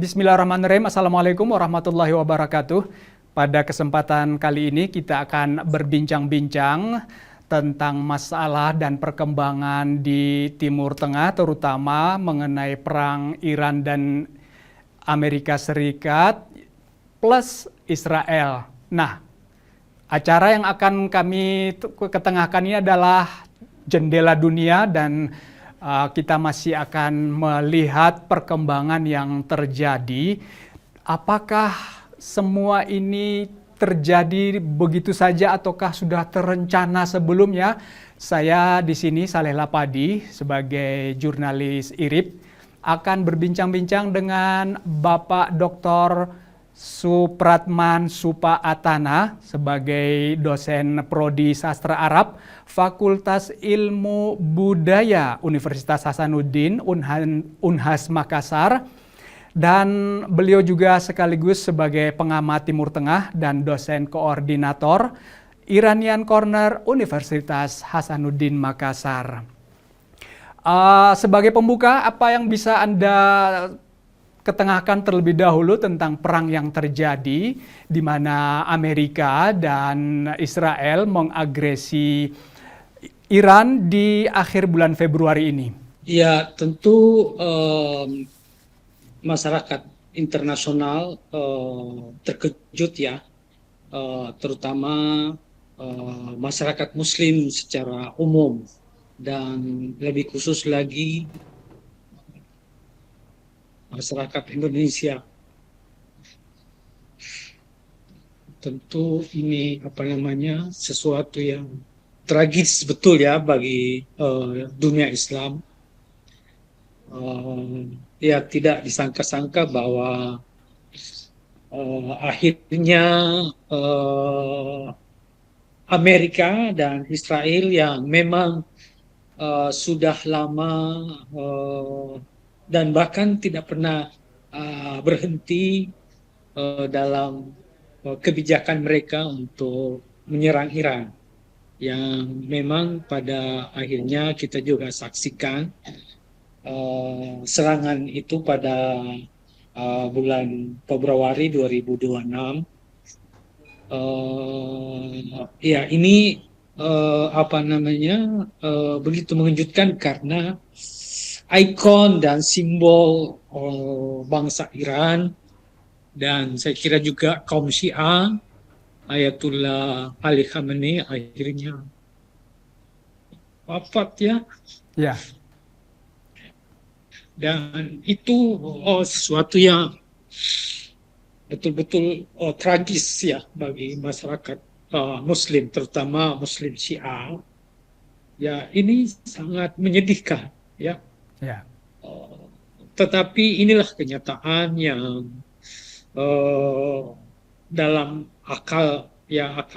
Bismillahirrahmanirrahim. Assalamualaikum warahmatullahi wabarakatuh. Pada kesempatan kali ini kita akan berbincang-bincang tentang masalah dan perkembangan di Timur Tengah, terutama mengenai perang Iran dan Amerika Serikat plus Israel. Nah, acara yang akan kami ketengahkan ini adalah Jendela Dunia dan kita masih akan melihat perkembangan yang terjadi. Apakah semua ini terjadi begitu saja ataukah sudah terencana sebelumnya? Saya di sini Saleh Lapadi sebagai jurnalis IRIB akan berbincang-bincang dengan Bapak Dr. Supratman Supaatana sebagai dosen Prodi Sastra Arab Fakultas Ilmu Budaya Universitas Hasanuddin Unhas Makassar, dan beliau juga sekaligus sebagai pengamat Timur Tengah dan dosen koordinator Iranian Corner Universitas Hasanuddin Makassar. Sebagai pembuka, apa yang bisa Anda ketengahkan terlebih dahulu tentang perang yang terjadi di mana Amerika dan Israel mengagresi Iran di akhir bulan Februari ini? Ya, tentu masyarakat internasional terkejut ya, terutama masyarakat Muslim secara umum dan lebih khusus lagi masyarakat Indonesia. Tentu ini sesuatu yang tragis betul ya bagi dunia Islam. Ya tidak disangka-sangka bahwa akhirnya Amerika dan Israel yang memang sudah lama dan bahkan tidak pernah berhenti dalam kebijakan mereka untuk menyerang Iran, yang memang pada akhirnya kita juga saksikan serangan itu pada bulan Februari 2026. Ya ini begitu mengejutkan karena ikon dan simbol bangsa Iran dan saya kira juga kaum Syiah, Ayatullah Ali Khamenei akhirnya wafat ya. Ya. Dan itu sesuatu yang betul-betul tragis ya bagi masyarakat Muslim, terutama Muslim Syiah. Ya ini sangat menyedihkan ya. Ya. Tetapi inilah kenyataan yang dalam akal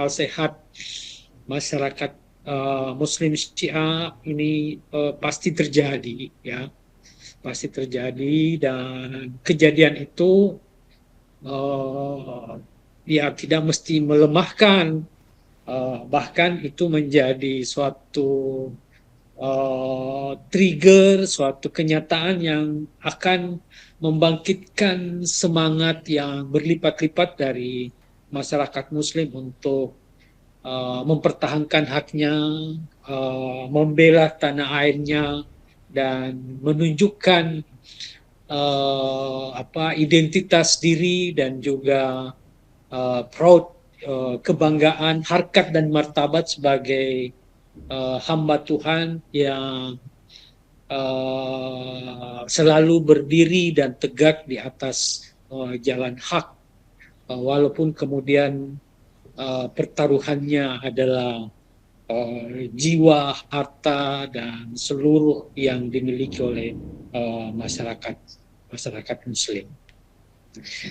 sehat masyarakat Muslim Syiah ini pasti terjadi ya, pasti terjadi, dan kejadian itu ya tidak mesti melemahkan, bahkan itu menjadi suatu trigger, suatu kenyataan yang akan membangkitkan semangat yang berlipat-lipat dari masyarakat Muslim untuk mempertahankan haknya, membela tanah airnya, dan menunjukkan identitas diri dan juga proud, kebanggaan, harkat dan martabat sebagai hamba Tuhan yang selalu berdiri dan tegak di atas jalan hak, walaupun kemudian pertaruhannya adalah jiwa, harta, dan seluruh yang dimiliki oleh masyarakat Muslim.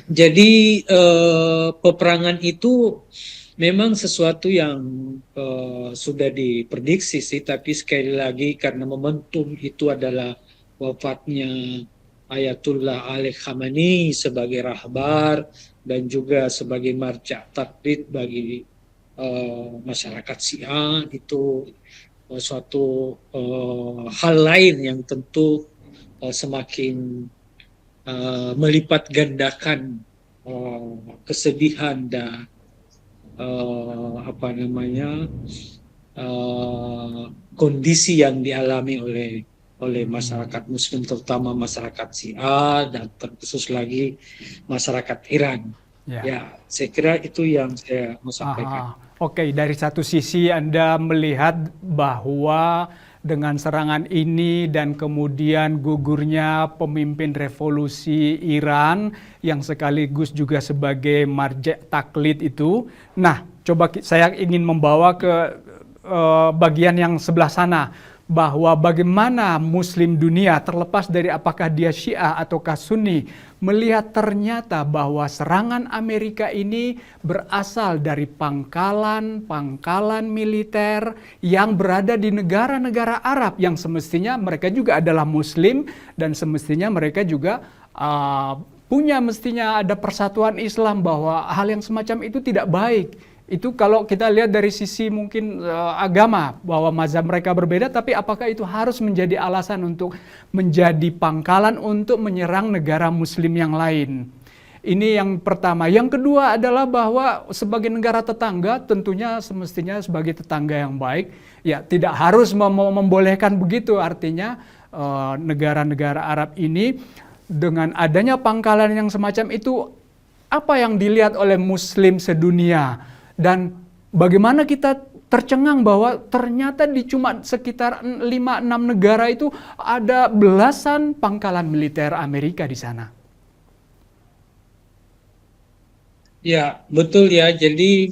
Jadi peperangan itu memang sesuatu yang sudah diprediksi sih, tapi sekali lagi karena momentum itu adalah wafatnya Ayatullah Ali Khamenei sebagai rahbar dan juga sebagai marja' takrid bagi masyarakat Syiah, itu suatu hal lain yang tentu semakin melipat gandakan kesedihan dan apa namanya kondisi yang dialami oleh masyarakat Muslim, terutama masyarakat Syiah dan terkhusus lagi masyarakat Iran. Ya. Ya, saya kira itu yang saya mau sampaikan. Oke, dari satu sisi Anda melihat bahwa dengan serangan ini dan kemudian gugurnya pemimpin revolusi Iran yang sekaligus juga sebagai marja taklid itu. Nah, coba saya ingin membawa ke bagian yang sebelah sana, bahwa bagaimana Muslim dunia, terlepas dari apakah dia Syiah ataukah Sunni, melihat ternyata bahwa serangan Amerika ini berasal dari pangkalan militer yang berada di negara-negara Arab yang semestinya mereka juga adalah Muslim dan semestinya mereka juga mestinya ada persatuan Islam, bahwa hal yang semacam itu tidak baik. Itu kalau kita lihat dari sisi mungkin agama, bahwa mazhab mereka berbeda, tapi apakah itu harus menjadi alasan untuk menjadi pangkalan untuk menyerang negara Muslim yang lain? Ini yang pertama. Yang kedua adalah bahwa sebagai negara tetangga, tentunya semestinya sebagai tetangga yang baik, ya tidak harus membolehkan begitu. Artinya negara-negara Arab ini dengan adanya pangkalan yang semacam itu, apa yang dilihat oleh Muslim sedunia? Dan bagaimana kita tercengang bahwa ternyata di cuma sekitar 5-6 negara itu ada belasan pangkalan militer Amerika di sana. Ya, betul ya. Jadi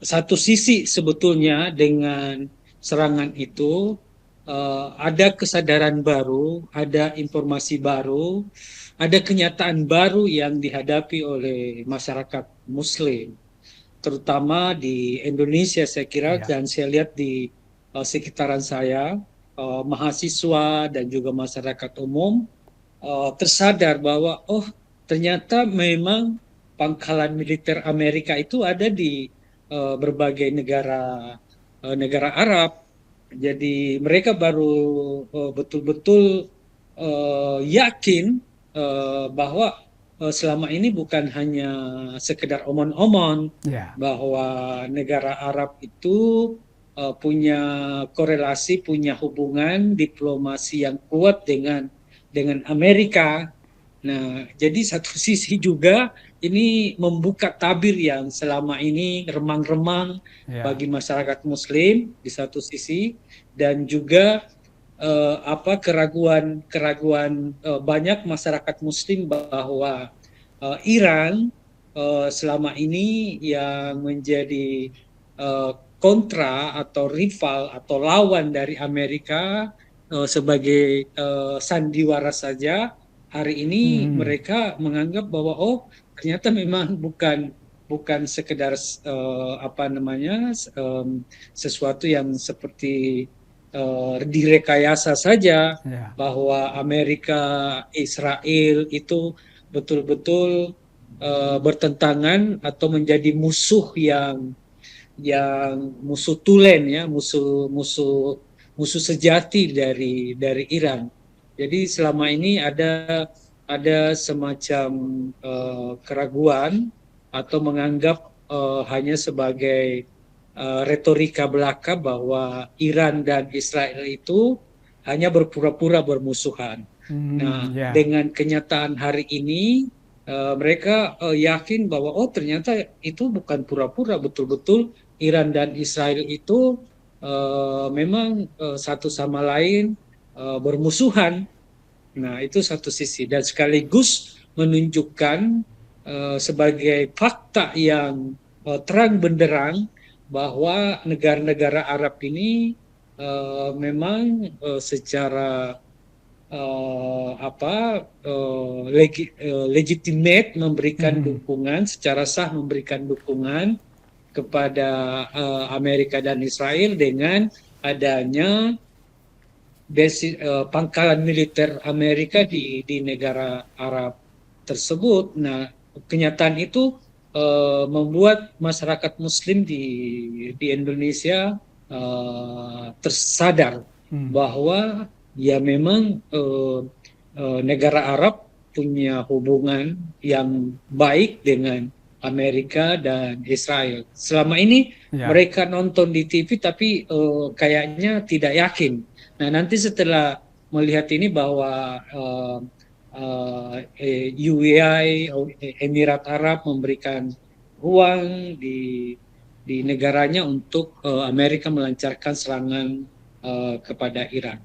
satu sisi sebetulnya dengan serangan itu ada kesadaran baru, ada informasi baru, ada kenyataan baru yang dihadapi oleh masyarakat Muslim, terutama di Indonesia saya kira, dan saya lihat di sekitaran saya, mahasiswa dan juga masyarakat umum tersadar bahwa ternyata memang pangkalan militer Amerika itu ada di berbagai negara Arab. Jadi mereka baru betul-betul yakin bahwa selama ini bukan hanya sekedar omon-omon, bahwa negara Arab itu punya korelasi, punya hubungan diplomasi yang kuat dengan Amerika. Nah, jadi satu sisi juga ini membuka tabir yang selama ini remang-remang bagi masyarakat Muslim di satu sisi, dan juga keraguan banyak masyarakat Muslim bahwa Iran selama ini yang menjadi kontra atau rival atau lawan dari Amerika sebagai sandiwara saja. Hari ini mereka menganggap bahwa ternyata memang bukan sekedar sesuatu yang seperti direkayasa saja, bahwa Amerika, Israel itu betul-betul bertentangan atau menjadi musuh yang musuh tulen, ya, musuh sejati dari Iran. Jadi selama ini ada semacam keraguan atau menganggap hanya sebagai retorika belaka bahwa Iran dan Israel itu hanya berpura-pura bermusuhan. Dengan kenyataan hari ini mereka yakin bahwa ternyata itu bukan pura-pura, betul-betul Iran dan Israel itu memang satu sama lain bermusuhan. Nah, itu satu sisi, dan sekaligus menunjukkan sebagai fakta yang terang benderang bahwa negara-negara Arab ini memang secara legitimate memberikan dukungan, secara sah memberikan dukungan kepada Amerika dan Israel dengan adanya pangkalan militer Amerika di negara Arab tersebut. Nah, kenyataan itu membuat masyarakat Muslim di Indonesia tersadar bahwa ya memang negara Arab punya hubungan yang baik dengan Amerika dan Israel. Selama ini Ya. mereka nonton di TV tapi kayaknya tidak yakin. Nah, nanti setelah melihat ini bahwa UAE, Emirat Arab memberikan uang di negaranya untuk Amerika melancarkan serangan kepada Iran.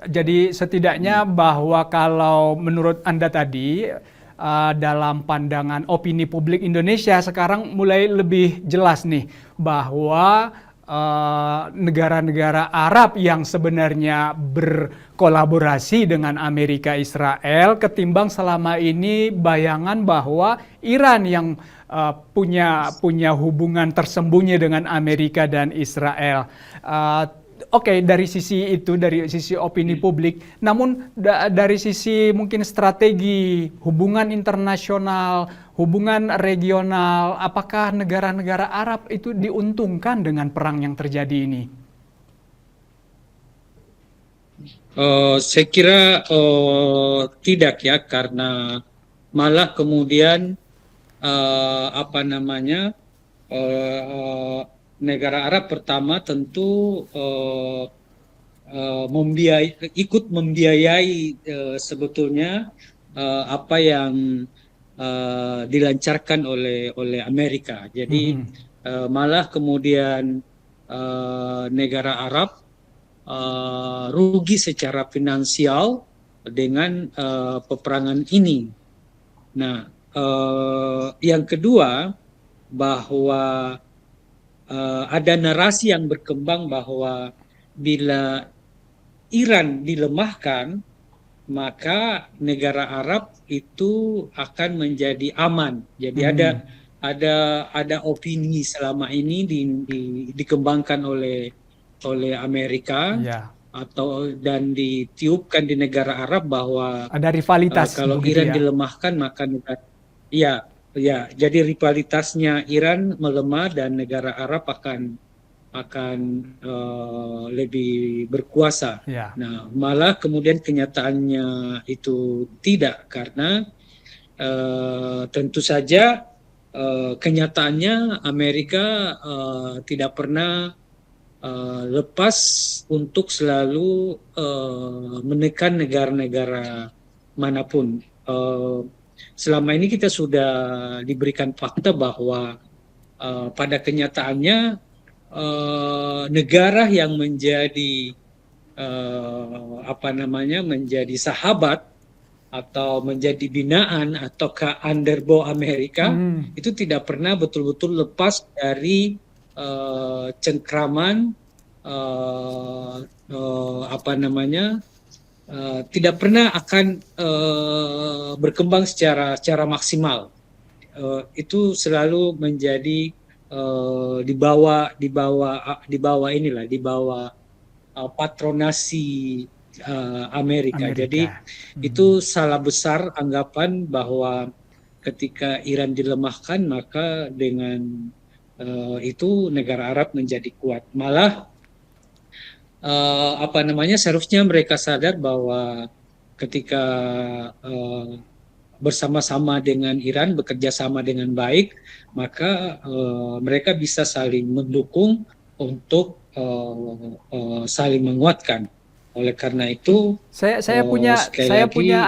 Jadi setidaknya bahwa kalau menurut Anda tadi, dalam pandangan opini publik Indonesia sekarang mulai lebih jelas nih bahwa negara-negara Arab yang sebenarnya berkolaborasi dengan Amerika Israel ketimbang selama ini bayangan bahwa Iran yang punya hubungan tersembunyi dengan Amerika dan Israel. Oke, dari sisi itu, dari sisi opini publik, namun dari sisi mungkin strategi hubungan internasional, hubungan regional, apakah negara-negara Arab itu diuntungkan dengan perang yang terjadi ini? Saya kira tidak ya, karena malah kemudian apa namanya negara Arab pertama tentu ikut membiayai sebetulnya apa yang dilancarkan oleh Amerika. Jadi malah kemudian negara Arab rugi secara finansial dengan peperangan ini. Nah, yang kedua bahwa ada narasi yang berkembang bahwa bila Iran dilemahkan, maka negara Arab itu akan menjadi aman. Jadi ada opini selama ini dikembangkan oleh Amerika dan ditiupkan di negara Arab bahwa ada rivalitas kalau Iran dilemahkan maka jadi rivalitasnya Iran melemah dan negara Arab akan lebih berkuasa. Nah, malah kemudian kenyataannya itu tidak, karena tentu saja kenyataannya Amerika tidak pernah lepas untuk selalu menekan negara-negara manapun. Selama ini kita sudah diberikan fakta bahwa pada kenyataannya negara yang menjadi menjadi sahabat atau menjadi binaan ataukah underbow Amerika itu tidak pernah betul-betul lepas dari cengkraman tidak pernah akan berkembang secara maksimal. Itu selalu menjadi di bawah patronasi Amerika. Jadi itu salah besar anggapan bahwa ketika Iran dilemahkan maka dengan itu negara Arab menjadi kuat. Malah seharusnya mereka sadar bahwa ketika bersama-sama dengan Iran, bekerja sama dengan baik, maka mereka bisa saling mendukung untuk saling menguatkan. Oleh karena itu, saya punya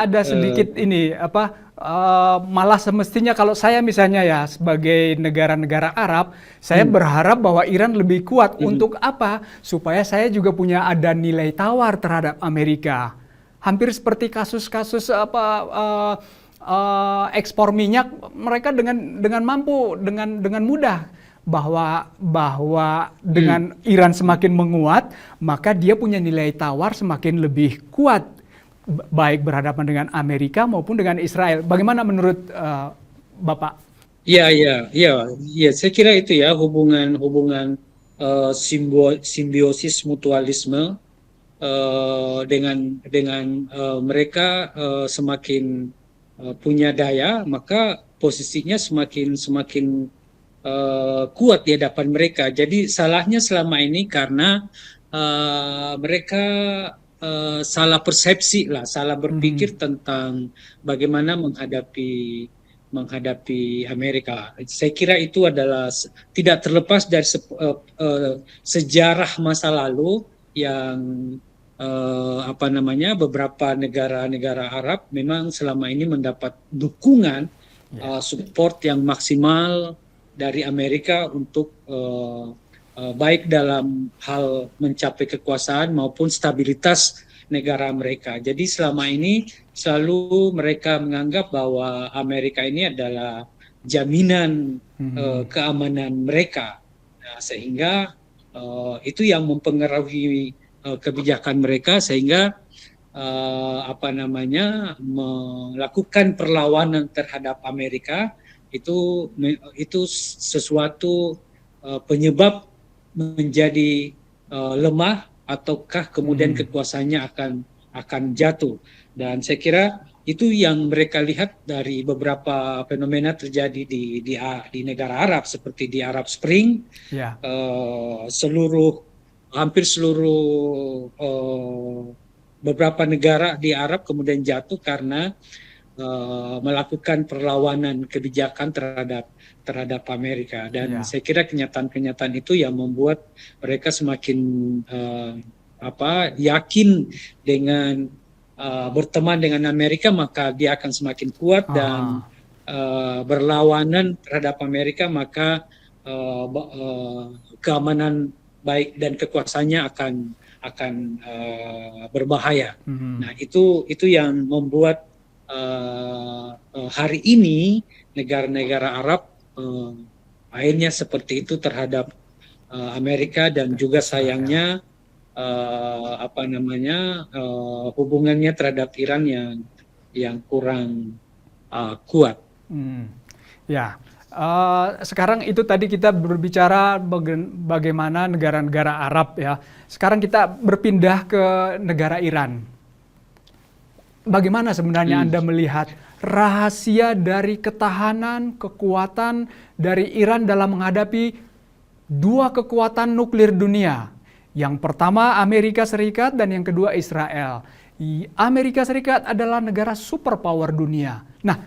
ada sedikit malah semestinya kalau saya misalnya ya sebagai negara-negara Arab, saya berharap bahwa Iran lebih kuat. Untuk apa? Supaya saya juga ada nilai tawar terhadap Amerika. Hampir seperti kasus-kasus ekspor minyak, mereka dengan mampu dengan mudah bahwa dengan Iran semakin menguat, maka dia punya nilai tawar semakin lebih kuat, baik berhadapan dengan Amerika maupun dengan Israel. Bagaimana menurut Bapak? Ya, saya kira itu ya, hubungan simbiosis mutualisme dengan mereka semakin punya daya, maka posisinya semakin kuat di hadapan mereka. Jadi salahnya selama ini karena mereka salah persepsi lah, salah berpikir Mhm. tentang bagaimana menghadapi Amerika. Saya kira itu adalah tidak terlepas dari sejarah masa lalu yang apa namanya, beberapa negara-negara Arab memang selama ini mendapat dukungan, Ya. support yang maksimal dari Amerika untuk baik dalam hal mencapai kekuasaan maupun stabilitas negara mereka. Jadi selama ini selalu mereka menganggap bahwa Amerika ini adalah jaminan Mhm. keamanan mereka. Nah, sehingga itu yang mempengaruhi kebijakan mereka, sehingga apa namanya, melakukan perlawanan terhadap Amerika itu sesuatu penyebab menjadi lemah, ataukah kemudian Mhm. kekuasaannya akan jatuh. Dan saya kira itu yang mereka lihat dari beberapa fenomena terjadi di negara Arab, seperti di Arab Spring. Ya. Hampir seluruh beberapa negara di Arab kemudian jatuh karena melakukan perlawanan kebijakan terhadap Amerika. Dan Ya. saya kira kenyataan-kenyataan itu yang membuat mereka semakin uh, yakin dengan berteman dengan Amerika, maka dia akan semakin kuat, dan Aha. berlawanan terhadap Amerika, maka keamanan baik dan kekuasaannya akan berbahaya. Mhm. Nah, itu yang membuat hari ini negara-negara Arab akhirnya seperti itu terhadap Amerika, dan Dan juga Israel. sayangnya hubungannya terhadap Iran yang kurang kuat. Hmm. Ya, sekarang itu tadi kita berbicara bagaimana negara-negara Arab ya. Sekarang kita berpindah ke negara Iran. Bagaimana sebenarnya Hmm. Anda melihat rahasia dari ketahanan, kekuatan dari Iran dalam menghadapi dua kekuatan nuklir dunia? Yang pertama Amerika Serikat dan yang kedua Israel. Amerika Serikat adalah negara superpower dunia. Nah,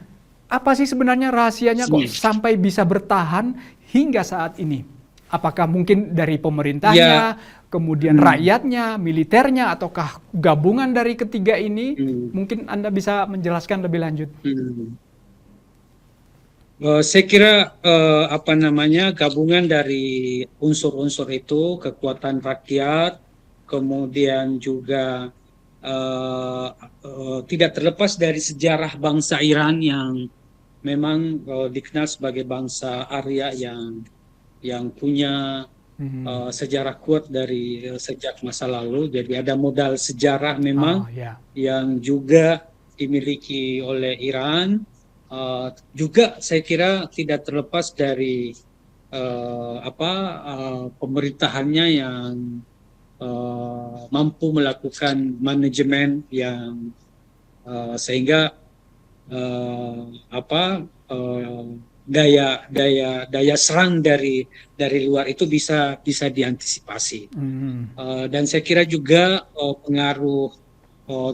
apa sih sebenarnya rahasianya kok Hmm. sampai bisa bertahan hingga saat ini? Apakah mungkin dari Ya. pemerintahnya, kemudian Hmm. rakyatnya, militernya, ataukah gabungan dari ketiga ini? Hmm. Mungkin Anda bisa menjelaskan lebih lanjut. Hmm. Saya kira apa namanya, gabungan dari unsur-unsur itu, kekuatan rakyat, kemudian juga tidak terlepas dari sejarah bangsa Iran yang memang dikenal sebagai bangsa Arya yang punya Hmm. sejarah kuat dari sejak masa lalu. Jadi ada modal sejarah memang Oh ya. yang juga dimiliki oleh Iran. Juga saya kira tidak terlepas dari pemerintahannya yang mampu melakukan manajemen yang sehingga uh, apa uh, daya serang dari luar itu bisa diantisipasi. Hmm. Dan saya kira juga pengaruh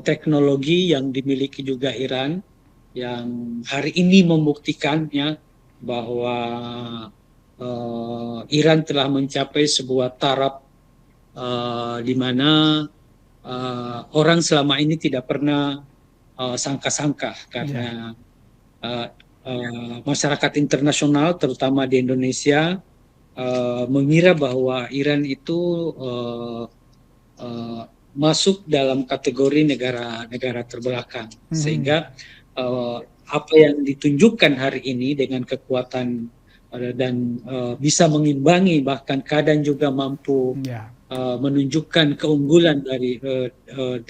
teknologi yang dimiliki juga Iran, yang hari ini membuktikannya bahwa Iran telah mencapai sebuah taraf di mana orang selama ini tidak pernah sangka-sangka, Ya. karena uh, masyarakat internasional terutama di Indonesia mengira bahwa Iran itu uh, masuk dalam kategori negara-negara terbelakang, Hmm. sehingga apa yang ditunjukkan hari ini dengan kekuatan dan bisa mengimbangi, bahkan kadang juga mampu Ya. menunjukkan keunggulan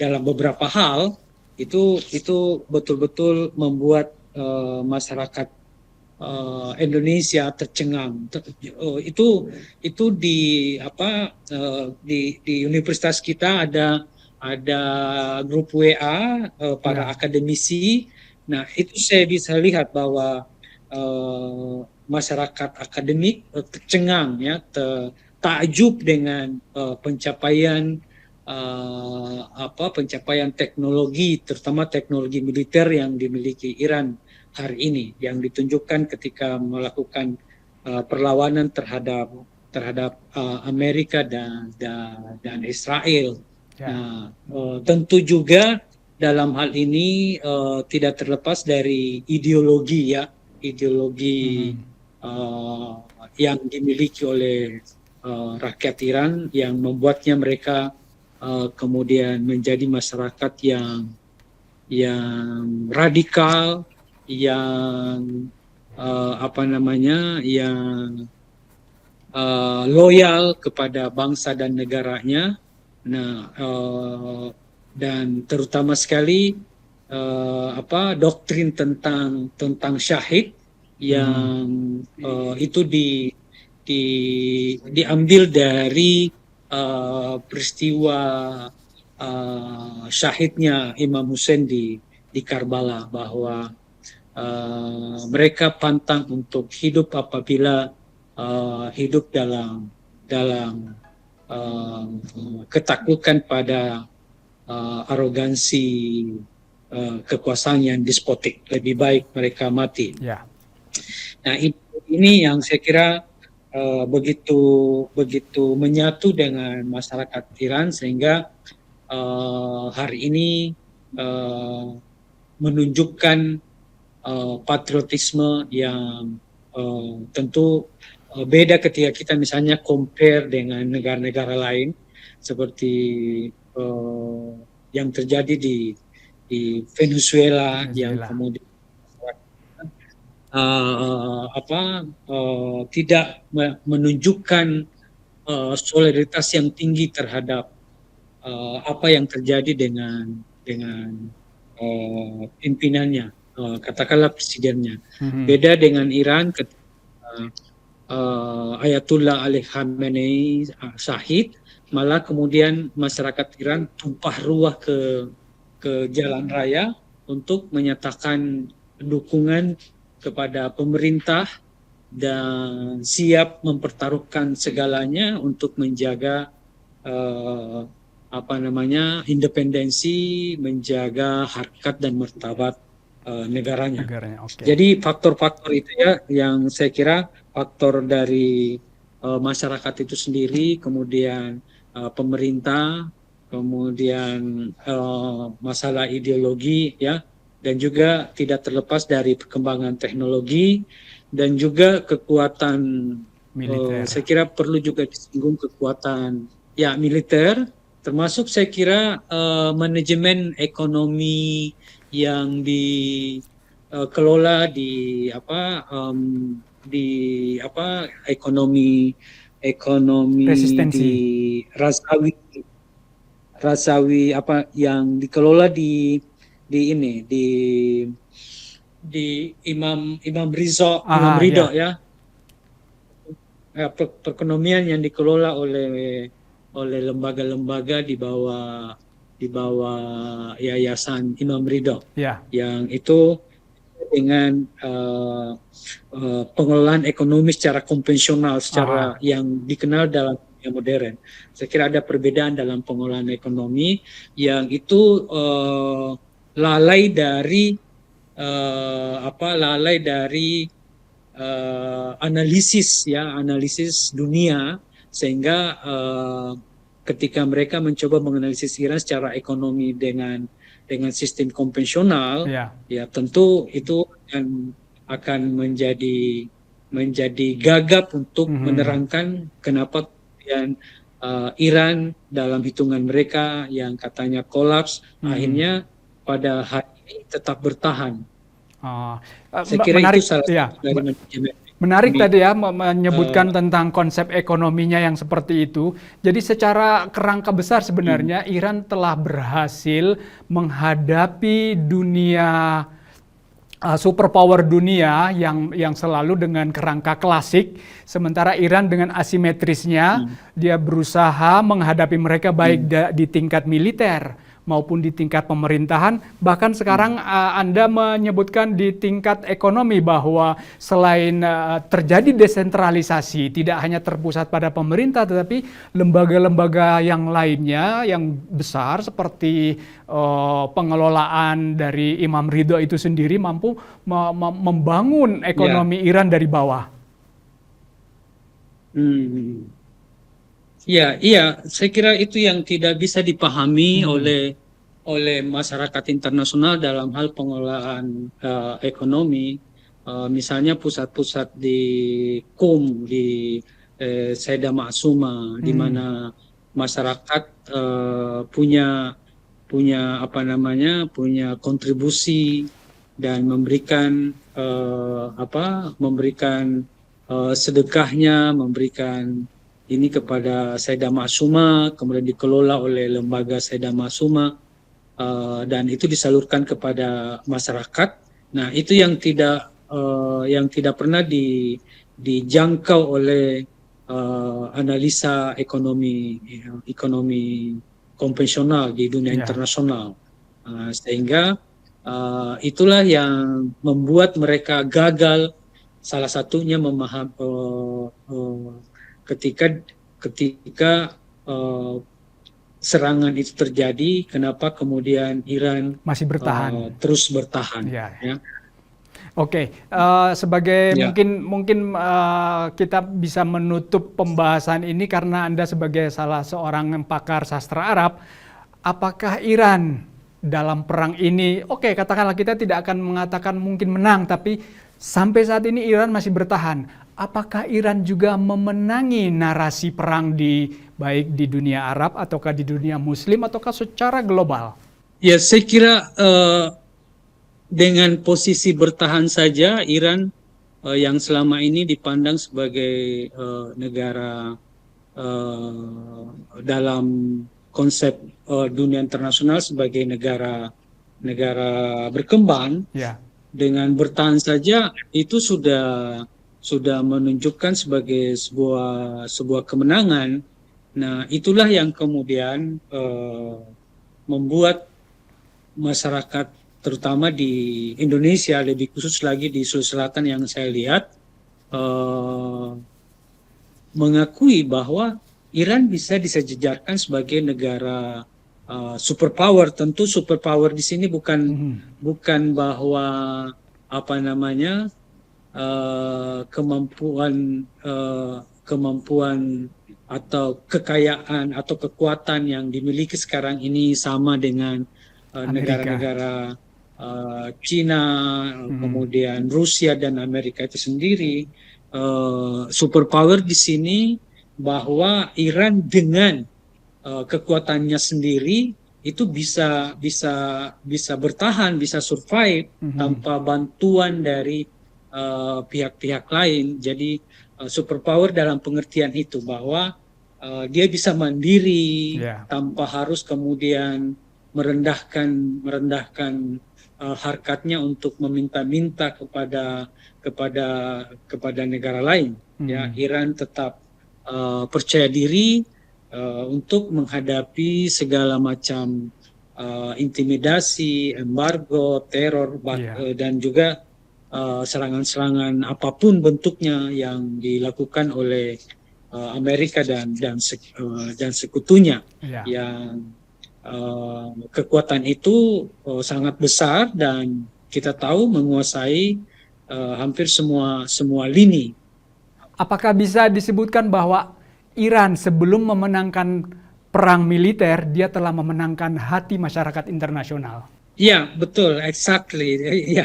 dalam beberapa hal, itu betul-betul membuat masyarakat Indonesia tercengang. Itu di universitas kita ada grup WA para Ya. akademisi. Nah, itu saya bisa lihat bahwa masyarakat akademik tercengang, ya, takjub dengan pencapaian pencapaian teknologi, terutama teknologi militer yang dimiliki Iran hari ini, yang ditunjukkan ketika melakukan perlawanan terhadap Amerika dan Israel. Ya. Nah, tentu juga dalam hal ini tidak terlepas dari ideologi yang dimiliki oleh rakyat Iran yang membuatnya mereka kemudian menjadi masyarakat yang radikal, yang yang loyal kepada bangsa dan negaranya. Nah, dan terutama sekali doktrin tentang syahid yang itu diambil dari peristiwa syahidnya Imam Hussein di Karbala, bahwa mereka pantang untuk hidup apabila hidup dalam ketaklukan pada arogansi kekuasaan yang despotik. Lebih baik mereka mati. Ya. Nah, ini yang saya kira begitu menyatu dengan masyarakat Iran, sehingga hari ini menunjukkan patriotisme yang tentu beda ketika kita misalnya compare dengan negara-negara lain seperti yang terjadi di Venezuela, yang kemudian tidak menunjukkan solidaritas yang tinggi terhadap apa yang terjadi dengan pimpinannya, katakanlah presidennya. Beda dengan Iran ketika Ayatullah Ali Khamenei syahid, malah kemudian masyarakat Iran tumpah ruah ke jalan raya untuk menyatakan dukungan kepada pemerintah dan siap mempertaruhkan segalanya untuk menjaga independensi, menjaga harkat dan martabat negaranya. Okay. Jadi faktor-faktor itu ya yang saya kira faktor dari masyarakat itu sendiri, kemudian pemerintah, kemudian masalah ideologi ya, dan juga tidak terlepas dari perkembangan teknologi dan juga kekuatan militer. Saya kira perlu juga disinggung kekuatan militer, termasuk saya kira manajemen ekonomi yang dikelola di ekonomi resistensi di Razawi yang dikelola di Imam Ridho ya. Perekonomian yang dikelola oleh lembaga-lembaga di bawah Yayasan Imam Ridho, yang itu dengan pengelolaan ekonomi secara konvensional, secara yang dikenal dalam dunia modern. Saya kira ada perbedaan dalam pengelolaan ekonomi yang itu lalai dari analisis dunia, sehingga ketika mereka mencoba menganalisis Iran secara ekonomi dengan sistem konvensional, ya tentu itu akan menjadi gagap untuk menerangkan kenapa kemudian Iran dalam hitungan mereka yang katanya kolaps, akhirnya pada hari ini tetap bertahan. Saya kira menarik, itu salah satu dari manajemen. Menarik tadi ya menyebutkan tentang konsep ekonominya yang seperti itu. Jadi secara kerangka besar sebenarnya Iran telah berhasil menghadapi dunia superpower dunia yang selalu dengan kerangka klasik, sementara Iran dengan asimetrisnya dia berusaha menghadapi mereka baik di tingkat militer maupun di tingkat pemerintahan, bahkan sekarang Anda menyebutkan di tingkat ekonomi bahwa selain terjadi desentralisasi, tidak hanya terpusat pada pemerintah, tetapi lembaga-lembaga yang lainnya yang besar seperti pengelolaan dari Imam Ridho itu sendiri mampu membangun ekonomi Iran dari bawah. Ya, iya, saya kira itu yang tidak bisa dipahami oleh masyarakat internasional dalam hal pengelolaan ekonomi. Misalnya pusat-pusat di Qum, di Sayyidah Ma'suma, di mana masyarakat punya apa namanya, punya kontribusi dan memberikan sedekahnya, memberikan ini kepada Sayyidah Ma'suma, kemudian dikelola oleh lembaga Sayyidah Ma'suma, dan itu disalurkan kepada masyarakat. Nah, itu yang tidak pernah dijangkau oleh analisa ekonomi konvensional di dunia internasional, sehingga itulah yang membuat mereka gagal. Salah satunya ketika serangan itu terjadi, kenapa kemudian Iran masih bertahan, terus bertahan. Ya. Oke, sebagai mungkin kita bisa menutup pembahasan ini karena Anda sebagai salah seorang pakar sastra Arab, apakah Iran dalam perang ini, katakanlah kita tidak akan mengatakan mungkin menang, tapi sampai saat ini Iran masih bertahan. Apakah Iran juga memenangi narasi perang baik di dunia Arab ataukah di dunia Muslim ataukah secara global? Ya, saya kira dengan posisi bertahan saja Iran yang selama ini dipandang sebagai negara dalam konsep dunia internasional sebagai negara berkembang, dengan bertahan saja itu sudah menunjukkan sebagai sebuah kemenangan. Nah, itulah yang kemudian membuat masyarakat, terutama di Indonesia, lebih khusus lagi di Sulawesi Selatan yang saya lihat, mengakui bahwa Iran bisa disejajarkan sebagai negara superpower. Tentu superpower di sini bukan bahwa kemampuan atau kekayaan atau kekuatan yang dimiliki sekarang ini sama dengan negara-negara Cina, kemudian Rusia dan Amerika itu sendiri. Superpower di sini bahwa Iran dengan kekuatannya sendiri itu bisa bertahan, bisa survive tanpa bantuan dari pihak-pihak lain. Jadi superpower dalam pengertian itu bahwa dia bisa mandiri tanpa harus kemudian merendahkan harkatnya untuk meminta-minta kepada negara lain. Ya, Iran tetap percaya diri untuk menghadapi segala macam intimidasi, embargo, teror, dan juga serangan-serangan apapun bentuknya yang dilakukan oleh Amerika dan sekutunya, yang kekuatan itu sangat besar dan kita tahu menguasai hampir semua lini. Apakah bisa disebutkan bahwa Iran sebelum memenangkan perang militer, dia telah memenangkan hati masyarakat internasional? Ya, betul, exactly. Ya,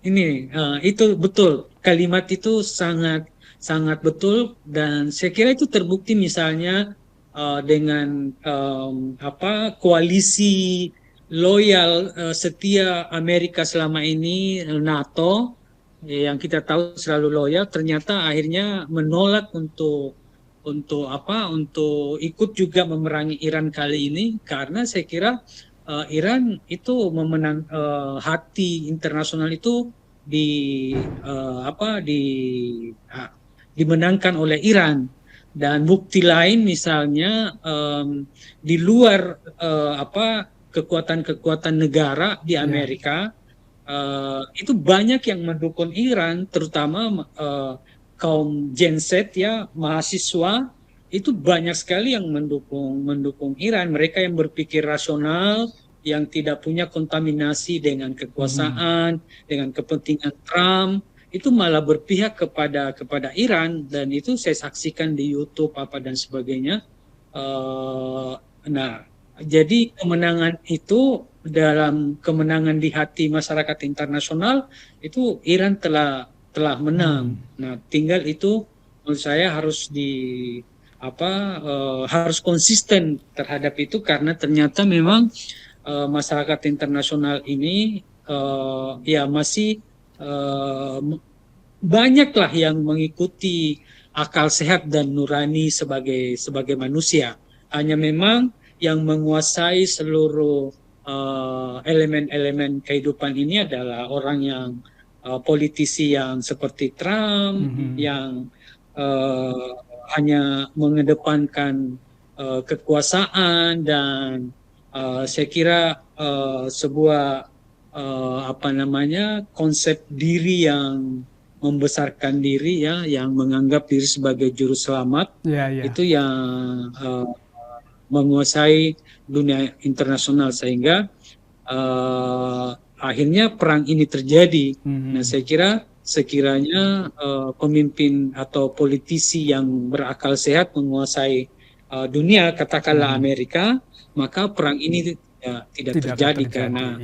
ini itu betul. Kalimat itu sangat betul, dan saya kira itu terbukti misalnya dengan koalisi loyal setia Amerika selama ini, NATO, yang kita tahu selalu loyal, ternyata akhirnya menolak untuk ikut juga memerangi Iran kali ini, karena saya kira Iran itu hati internasional itu dimenangkan oleh Iran. Dan bukti lain misalnya di luar kekuatan-kekuatan negara di Amerika itu banyak yang mendukung Iran, terutama kaum Gen Z ya, mahasiswa itu banyak sekali yang mendukung Iran. Mereka yang berpikir rasional, yang tidak punya kontaminasi dengan kekuasaan, dengan kepentingan Trump, itu malah berpihak kepada Iran, dan itu saya saksikan di YouTube apa dan sebagainya. Nah, jadi kemenangan itu, dalam kemenangan di hati masyarakat internasional itu Iran telah menang. Nah, tinggal itu menurut saya harus harus konsisten terhadap itu, karena ternyata memang masyarakat internasional ini ya masih banyaklah yang mengikuti akal sehat dan nurani sebagai manusia. Hanya memang yang menguasai seluruh elemen-elemen kehidupan ini adalah orang yang politisi yang seperti Trump, yang hanya mengedepankan kekuasaan, dan saya kira sebuah konsep diri yang membesarkan diri ya, yang menganggap diri sebagai juru selamat, itu yang menguasai dunia internasional, sehingga akhirnya perang ini terjadi. Nah, saya kira sekiranya pemimpin atau politisi yang berakal sehat menguasai dunia, katakanlah Amerika, maka perang ini tidak terjadi karena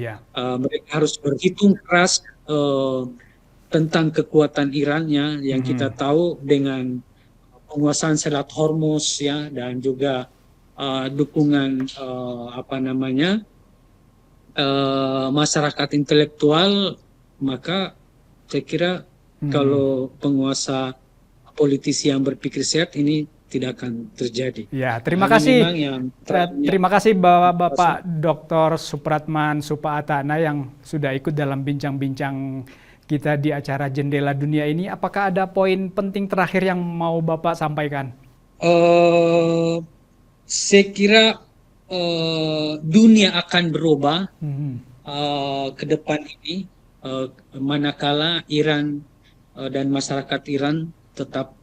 mereka harus berhitung keras tentang kekuatan Irannya yang kita tahu dengan penguasaan Selat Hormuz ya, dan juga dukungan masyarakat intelektual. Maka saya kira kalau penguasa politisi yang berpikir sehat ini tidak akan terjadi. Ya, terima kasih. Terima kasih Bapak Dr. Supratman Supatana yang sudah ikut dalam bincang-bincang kita di acara Jendela Dunia ini. Apakah ada poin penting terakhir yang mau Bapak sampaikan? Saya kira dunia akan berubah ke depan ini, manakala Iran dan masyarakat Iran tetap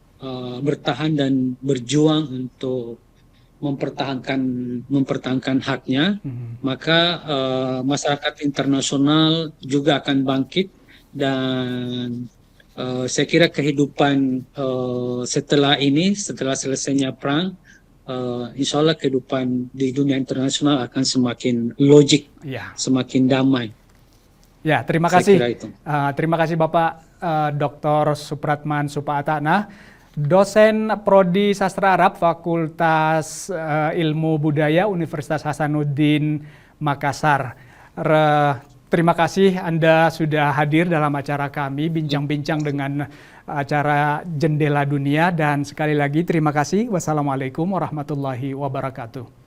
bertahan dan berjuang untuk mempertahankan haknya, maka masyarakat internasional juga akan bangkit, dan saya kira kehidupan setelah selesainya perang, insya Allah kehidupan di dunia internasional akan semakin logik, semakin damai. Ya, terima kasih. Terima kasih Bapak Dr. Supratman Supatana, dosen Prodi Sastra Arab Fakultas Ilmu Budaya Universitas Hasanuddin Makassar. Terima kasih Anda sudah hadir dalam acara kami, bincang-bincang dengan acara Jendela Dunia, dan sekali lagi terima kasih. Wassalamualaikum warahmatullahi wabarakatuh.